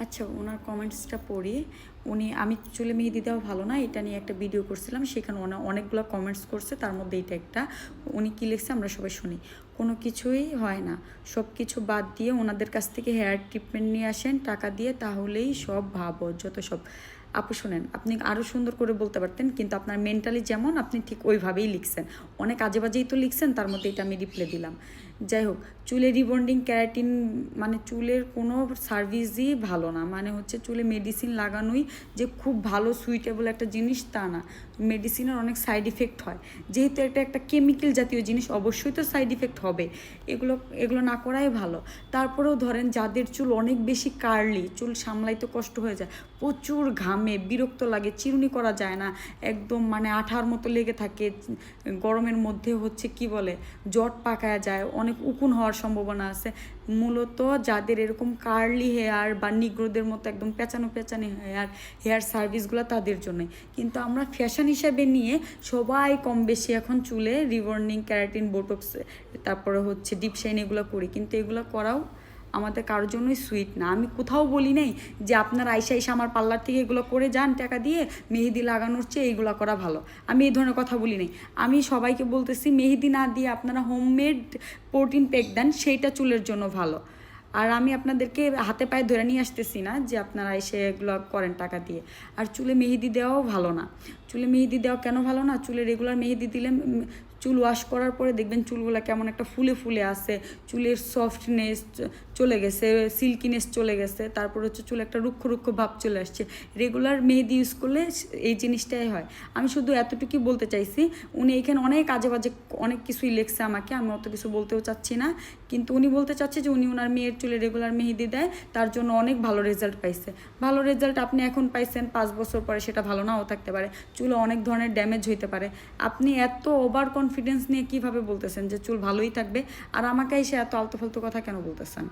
আচ্ছা, ওনার কমেন্টসটা পড়ি। আমি চুলে মেহেদি দেওয়া ভালো না এটা নিয়ে একটা ভিডিও করছিলাম, সেখানে অনেকগুলো কমেন্টস করছে, তার মধ্যে এটা একটা। উনি কী লিখছে আমরা সবাই শুনি। কোনো কিছুই হয় না, সব কিছু বাদ দিয়ে ওনাদের কাছ থেকে হেয়ার ট্রিটমেন্ট নিয়ে আসেন টাকা দিয়ে, তাহলেই সব ভাবো যত সব। আপু শোনেন, আপনি আরও সুন্দর করে বলতে পারতেন, কিন্তু আপনার মেন্টালি যেমন আপনি ঠিক ওইভাবেই লিখছেন। অনেক আজে বাজেই তো লিখছেন, তার মধ্যে এটা আমি রিপ্লাই দিলাম। যাই হোক, চুলে রিবন্ডিং ক্যারাটিন মানে চুলের কোনো সার্ভিসই ভালো না, মানে হচ্ছে চুলে মেডিসিন লাগানোই যে খুব ভালো সুইটেবল একটা জিনিস তা না। মেডিসিনের অনেক সাইড ইফেক্ট হয়, যেহেতু এটা একটা কেমিক্যাল জাতীয় জিনিস, অবশ্যই তো সাইড ইফেক্ট হবে। এগুলো এগুলো না করাই ভালো। তারপরেও ধরেন যাদের চুল অনেক বেশি কার্লি, চুল সামলাইতে কষ্ট হয়ে যায়, প্রচুর ঘামে, বিরক্ত লাগে, চিরুনি করা যায় না, একদম মানে আঠার মতো লেগে থাকে, গরমের মধ্যে হচ্ছে কি বলে জট পাকায়া যায়, অনেক উকুন হওয়ার সম্ভাবনা আছে। মূলত যাদের এরকম কার্লি হেয়ার বা নিগ্রোদের মতো একদম পেঁচানো পেঁচানো হেয়ার সার্ভিসগুলো তাদের জন্যই। কিন্তু আমরা ফ্যাশন হিসাবে নিয়ে সবাই কম বেশি এখন চুলে রিবর্নিং, ক্যারাটিন, বোটক্স, তারপরে হচ্ছে ডিপ শাইন এগুলো করি, কিন্তু এগুলো করাও আমাদের কারোর জন্যই সুইট না। আমি কোথাও বলি নাই যে আপনার আইসা আমার পার্লার থেকে এগুলো করে যান টাকা দিয়ে, মেহেদি লাগানোর চেয়ে এইগুলো করা ভালো। আমি এই ধরনের কথা বলি নাই। আমি সবাইকে বলতেছি মেহেদি না দিয়ে আপনারা হোমমেড প্রোটিন প্যাক দেন, সেইটা চুলের জন্য ভালো। আর আমি আপনাদেরকে হাতে পায়ে ধরে নিয়ে আসতেছি না যে আপনারা এসে এগুলো করেন টাকা দিয়ে। আর চুলে মেহেদি দেওয়াও ভালো না। চুলে মেহেদি দেওয়া কেন ভালো না? চুলে রেগুলার মেহেদি দিলে চুল ওয়াশ করার পরে দেখবেন চুলগুলো কেমন একটা ফুলে ফুলে আসে, চুলের সফটনেস চলে গেছে, সিল্কিনেস চলে গেছে, তারপর হচ্ছে চুলে একটা রুক্ষ রুক্ষ ভাব চলে আসছে। রেগুলার মেহেদি ইউজ করলে এই জিনিসটাই হয়। আমি শুধু এতটুকুই বলতে চাইছি। উনি এখানে অনেক আজে বাজে অনেক কিছুই লেখছে আমাকে, আমি অত কিছু বলতেও চাচ্ছি না, কিন্তু উনি বলতে চাচ্ছে যে উনি ওনার মেয়ের চুলে রেগুলার মেহেদি দেয়, তার জন্য অনেক ভালো রেজাল্ট পাইছে। ভালো রেজাল্ট আপনি এখন পাইছেন, 5 বছর পরে সেটা ভালো নাও থাকতে পারে, চুলে অনেক ধরনের ড্যামেজ হইতে পারে। আপনি এত ওভার কনফিডেন্স নিয়ে কিভাবে বলতেছেন যে চুল ভালোই থাকবে, আর আমাকে এসে এত আলতু ফালতু কথা কেন বলতেছেন?